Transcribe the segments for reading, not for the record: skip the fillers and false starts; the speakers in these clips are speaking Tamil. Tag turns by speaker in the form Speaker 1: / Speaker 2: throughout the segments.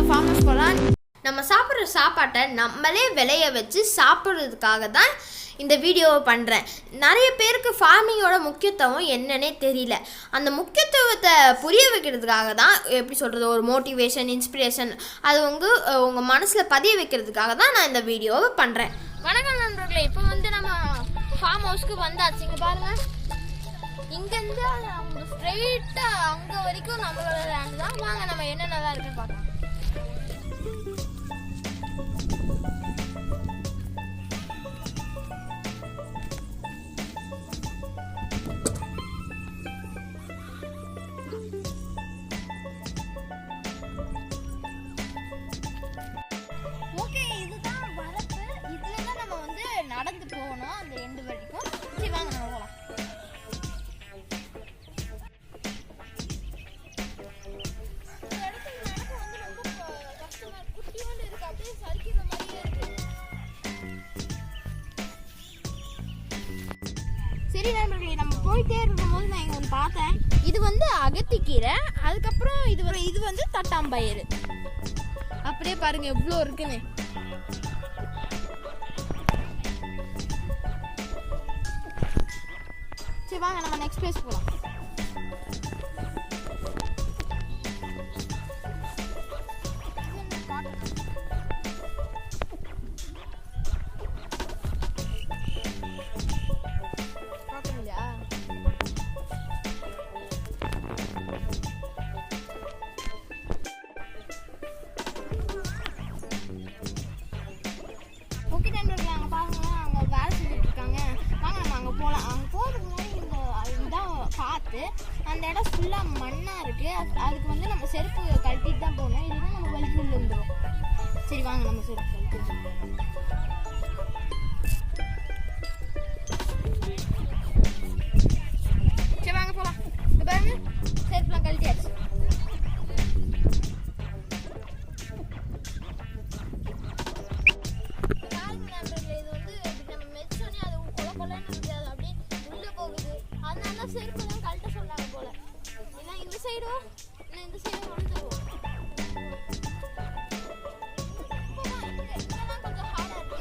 Speaker 1: ஃபார்ம் ஹவுஸ் போகலாம். நம்ம சாப்பிட்ற சாப்பாட்டை நம்மளே விளைய வச்சு சாப்பிட்றதுக்காக தான் இந்த வீடியோவை பண்ணுறேன். நிறைய பேருக்கு ஃபார்மிங்கோட முக்கியத்துவம் என்னன்னே தெரியல. அந்த முக்கியத்துவத்தை புரிய வைக்கிறதுக்காக தான், எப்படி சொல்கிறது, ஒரு மோட்டிவேஷன், இன்ஸ்பிரேஷன், அது உங்கள் மனசில் பதிய வைக்கிறதுக்காக தான் நான் இந்த வீடியோவை பண்ணுறேன். வணக்கம் நண்பர்களே, இப்போ நம்ம ஃபார்ம் ஹவுஸ்க்கு வந்தாச்சு. இங்கே பாருங்கள், இங்கேருந்து அவங்க ஸ்ட்ரெயிட்டாக அங்கே வரைக்கும் நம்மளோட லேண்ட் தான். வாங்க நம்ம என்னென்னதான் இருக்குன்னு பார்க்கலாம். ஓகே, இதுதான் வரப்பு. இதுல தான் நம்ம நடந்து போகணும் அந்த எண்டு வரைக்கும். சரி வாங்க நம்ம போகலாம். சரி நண்பர்களே, நம்ம போயிட்டே இருக்கும்போது நான் இங்கே ஒன்று பார்த்தேன். இது அகத்திக்கீரை, அதுக்கப்புறம் இது தட்டாம்பயிறு. அப்படியே பாருங்க எவ்வளோ இருக்குன்னு. சரி வாங்க நம்ம நெக்ஸ்ட் பிளேஸ் போகலாம். ஓகே நண்பர்களே, அங்கே பாருங்களேன், அங்கே வேலை செஞ்சுட்டு இருக்காங்க. வாங்க நம்ம அங்கே போகலாம். அங்கே போகிறதுக்கு முன்னாடி இதுதான் பார்த்து அந்த இடம் ஃபுல்லாக மண்ணாக இருக்குது. அதுக்கு நம்ம செருப்பு கழட்டிட்டு தான் போகணும், இல்லைன்னா நம்ம வலிக்கு உள்ள வந்துடும். சரி வாங்க நம்ம செருப்பு கழட்டி. சரி வாங்க போகலாம். இப்போ பாருங்க, செருப்புலாம் கழட்டியாச்சு. செருப்புலாம் கழட்ட சொன்னாங்க போல. ஏன்னா இந்த சைடும் இந்த சைடும் வந்துடும். இதெல்லாம் கொஞ்சம் ஹார்டா இருக்கு.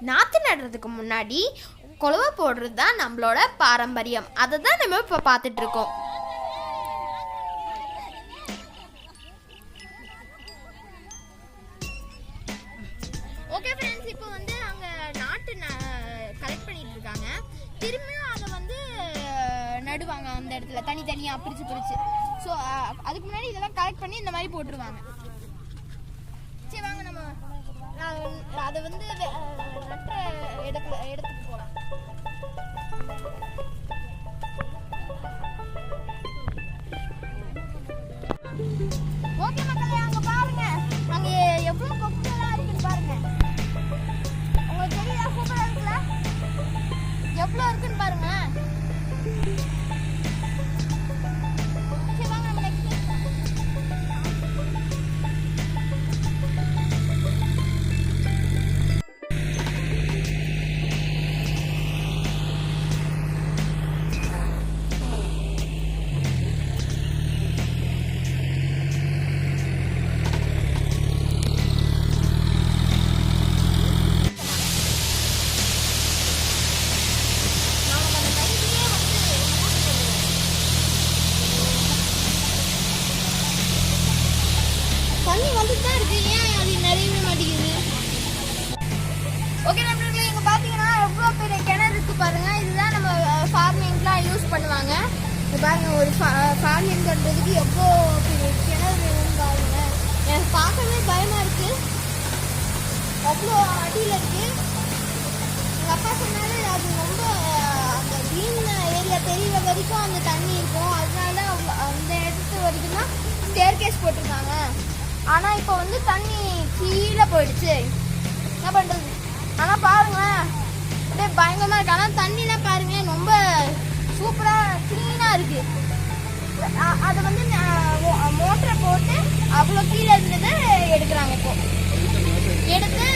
Speaker 1: நாற்று நடுறதுக்கு முன்னாடி குழவை போடுறது தான் நம்மளோட பாரம்பரியம். அதை தான் நம்ம இப்போ பார்த்துட்டு இருக்கோம். ஓகே ஃப்ரெண்ட்ஸ், இப்போ அங்கே நாட்டு கலெக்ட் பண்ணிட்டு இருக்காங்க. திரும்பியும் அதை நடுவாங்க அந்த இடத்துல தனித்தனியாக பிரிச்சு. ஸோ அதுக்கு முன்னாடி இதெல்லாம் கலெக்ட் பண்ணி இந்த மாதிரி போட்டுருவாங்க. சரி வாங்க நம்ம அதை நட்ட இடத்துக்கு போகலாம். ஓகே மக்களே, அங்கே பாருங்க, அங்கே எவ்வளோ கொக்குலாம் இருக்குன்னு பாருங்க. உங்களுக்கு தெரியல, சூப்பராக இருக்குல்ல? எவ்வளோ இருக்குன்னு பாருங்க. தண்ணி வந்துட்டு தான் இருக்கு, ஏன் அது நிறையவே மாட்டேங்குது? ஓகே நண்பர்களே, இங்கே பார்த்தீங்கன்னா எவ்வளோ பெரிய கிணறு இருக்கு பாருங்க. இதுதான் நம்ம ஃபார்மிங்லாம் யூஸ் பண்ணுவாங்க. இது பாருங்க, ஒரு ஃபார்மிங் பண்ணுறதுக்கு எவ்வளோ பெரிய கிணறு வேணும்னு பாருங்க. எனக்கு பார்க்கவே பயமா இருக்கு, அவ்வளோ அடியில் இருக்கு. எங்கள் அப்பா சொன்னாலே அது ரொம்ப அந்த க்ரீன் ஏரியா தெரிகிற வரைக்கும் அந்த தண்ணி இருக்கும். அதனால அந்த இடத்து வரைக்கும் தான் ஸ்டேர்கேஸ் போட்டிருக்காங்க. ஆனால் இப்போ தண்ணி கீழே போயிடுச்சு, என்ன பண்ணுறது? ஆனால் பாருங்களேன், பயங்கரமாக இருக்கு. ஆனால் தண்ணிலாம் பாருங்க ரொம்ப சூப்பராக க்ளீனாக இருக்கு. அதை வந்து மோட்டரை போட்டு அவ்வளோ கீழே இருந்ததை எடுக்கிறாங்க. இப்போ எடுத்து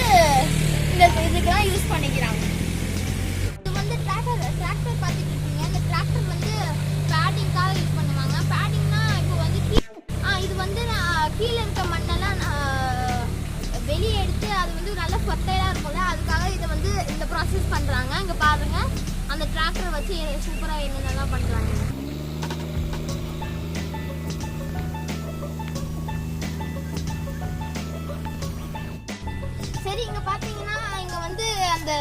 Speaker 1: இந்த இதுக்கெல்லாம் யூஸ் பண்ணிக்கிறாங்க. இது வந்து டிராக்டர் பார்த்துட்டு இருக்கீங்க. இந்த டிராக்டர் வந்து பேடிங்காக யூஸ் பண்ணுவாங்க. பேடிங்னா இப்போ வந்து இது வந்து கீழே இருக்க மண்ணெல்லாம் வெளியே எடுத்து அது வந்து நல்லா ஃபர்டைலாக இருக்கும்ல, அதுக்காக இதை வந்து இந்த ப்ராசஸ் பண்ணுறாங்க. இங்கே பாருங்க, அந்த டிராக்டரை வச்சு சூப்பராக என்னென்னலாம் பண்ணுறாங்க. சரி, இங்கே பார்த்தீங்கன்னா இங்கே வந்து அந்த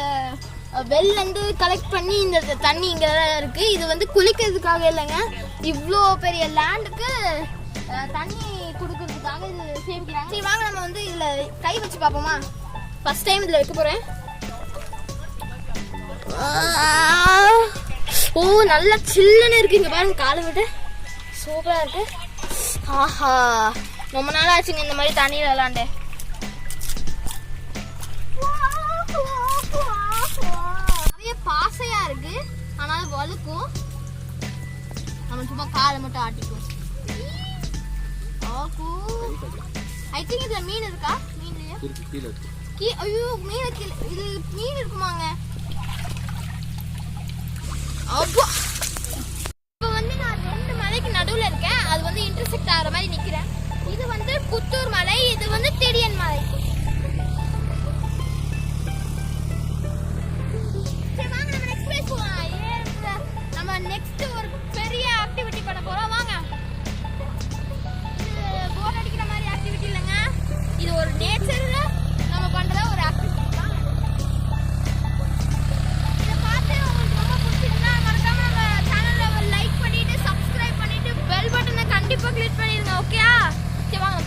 Speaker 1: வெல்லேருந்து கலெக்ட் பண்ணி இந்த தண்ணி இங்கே இருக்கு. இது வந்து குளிக்கிறதுக்காக இல்லைங்க, இவ்வளோ பெரிய லேண்டுக்கு தண்ணி கொடுக்கறதுக்காக இது சேமிக்கிறாங்க. சரி வாங்க, நம்ம வந்து இதில் கை வச்சு பார்ப்போமா? ஃபர்ஸ்ட் டைம் இதில் வைக்க போகிறேன். ஓ, நல்லா சில்லுன்னு இருக்கு. இங்கே பாருங்க, காலை விட்டு சூப்பராக இருக்கு. ஆஹா, ரொம்ப நாள் ஆச்சுங்க இந்த மாதிரி தண்ணியில் விளாண்டே. நிறைய பாசையா இருக்கு, ஆனால் வழுக்கும். நம்ம சும்மா காலை மட்டும் ஆட்டிக்கும். ஐ திங்க் இதுல மீன் இருக்கா? மீன் இல்லையா? ஐயோ, மீன் கீழே. இது மீன் இருக்குமாங்க? அப்பா, இப்போ வந்து நான் 2 மலைக்கு நடுவில் இருக்கேன். அது வந்து இன்டர்செக்ட் ஆகிற மாதிரி நிற்கிறேன். இது வந்து புத்தூர் மலை, இது வந்து திடியன் மலை. சரி வாங்க, நம்ம நெக்ஸ்ட் பிளேஸ் போகலாம். நம்ம நெக்ஸ்ட் ஒரு பெரிய ஆக்டிவிட்டி பண்ண போகிறோம். வாங்க. இது போர் அடிக்கிற மாதிரி ஆக்டிவிட்டி இல்லைங்க, இது ஒரு நேச்சரில் நம்ம பண்ணுற ஒரு ஆக்டிவிட்டி. இதை பார்த்து உங்களுக்கு ரொம்ப பிடிச்சிருந்தா மறக்காம நம்ம சேனலை லைக் பண்ணிட்டு சப்ஸ்கிரைப் பண்ணிட்டு பெல் பட்டனை கண்டிப்பாக கிளிக் பண்ணிடுங்க. ஓகேயா? சரி வாங்க.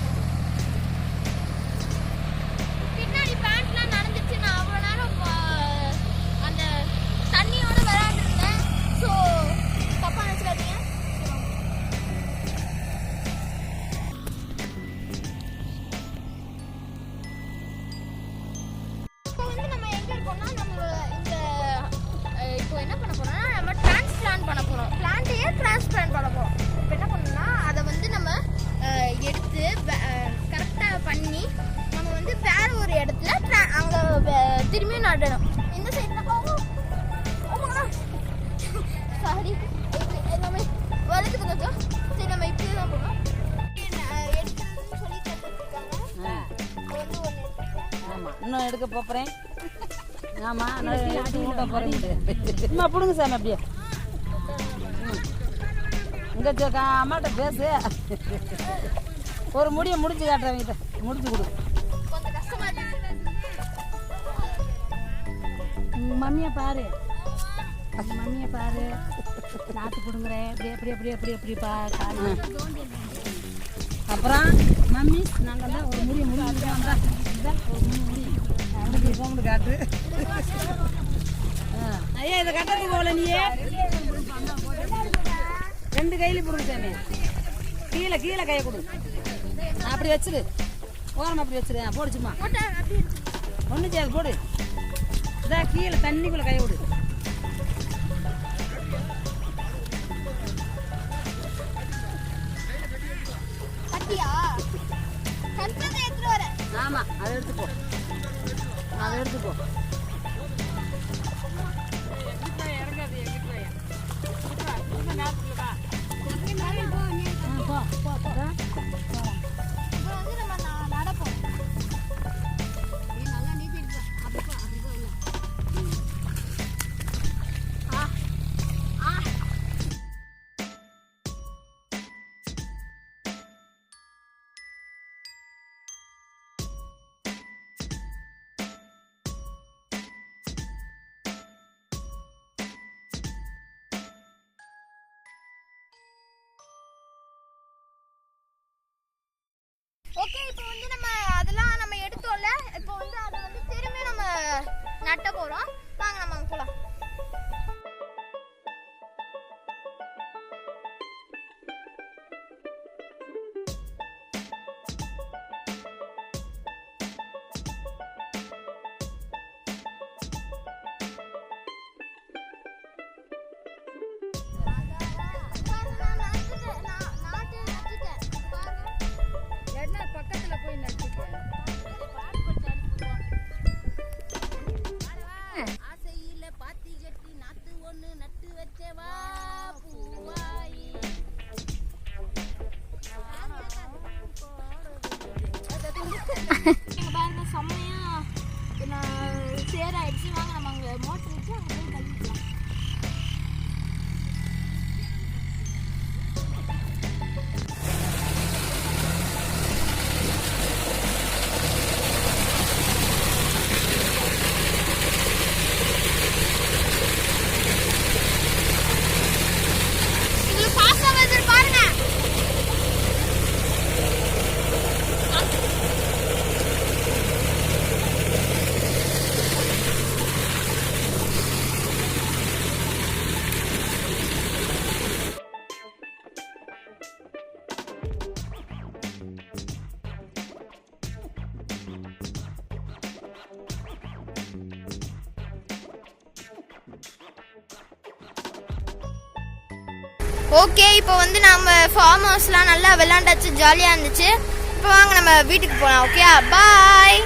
Speaker 1: பின்னாடி பேண்ட்லாம் நடந்துச்சு. நான் அவ்வளோ நேரம் அந்த தண்ணியோட விளையாண்டுருந்தேன். ஸோ தப்பா நினச்சிக்காதீங்க. இப்போ வந்து நம்ம எங்கே இருக்கோம்னா, நம்ம இந்த இப்போ என்ன பண்ண போறோம்னா, நம்ம டிரான்ஸ்பிளான்ட் பண்ண போகிறோம். பிளான்ட்டையே டிரான்ஸ்பிளான்ட் பண்ண போகிறோம். இப்போ என்ன பண்ணணும்னா, அதை வந்து நம்ம எடுத்து கரெக்டாக பண்ணி நம்ம வந்து வேற ஒரு இடத்துல அங்கே திரும்பியும் நடணும். இந்த சைடில் போகும். சாரி, நம்ம வளர்க்குது கொஞ்சம். சரி, நம்ம இப்படி தான் போகணும். எடுக்கிறதுன்னு சொல்லி தந்துருக்காங்க. வந்து ஒன்று
Speaker 2: ஆமாம், இன்னும் எடுக்க போகிறேன். ஆமாம், ஊட்ட போகிறேன். சும்மா பிடுங்க சாமி அப்படியே. இங்கே அம்மாட்ட பேசு. ஒரு முடியை முடிச்சு காட்டுறவங்கிட்ட முடிச்சு கொடு.
Speaker 1: கொஞ்சம் கஷ்டமா இருக்கு.
Speaker 2: மம்மியை பாரு, மம்மியை பாரு. நாற்று பிடுங்குறேன். எப்படி எப்படி எப்படி எப்படி எப்படிப்பா காலு. அப்புறம் மம்மி நாங்கள் தான் ஒரு முடியை முடிஞ்சுதான் வந்தா ஒரு முடி போகணும் காட்டு. ஐயா, இதை கட்டத்துக்கு போகல நீயே. 2 கையில பிடுங்க சாமி. கீழே கீழே கையை கொடு. அப்படி வச்சிரு, ஓரம் அப்படி வச்சிரு. போடுச்சுமா, ஒன்றும் செய்யாது, போடு. இதான் கீழே தண்ணிக்குள்ளே கையை விடு. ஆமாம், அதை எடுத்துப்போ, அதை எடுத்துப்போ. பக்கத்துல போய் நட்டுக்க. ஆசையில பாத்தி கட்டி நாத்து ஒண்ணு நட்டு வச்சவா பூவாயி.
Speaker 1: எங்க பாருங்க செம்மையா சேராயிடுச்சு. வாங்க நம்ம அங்கே மோட்டர் வச்சு அங்கே போய் கழுவிக்கலாம். ஓகே, இப்போ வந்து நம்ம ஃபார்ம் ஹவுஸ்லாம் நல்லா விளாண்டாச்சு, ஜாலியாக இருந்துச்சு. இப்போ வாங்க நம்ம வீட்டுக்கு போகலாம். ஓகே, பாய்.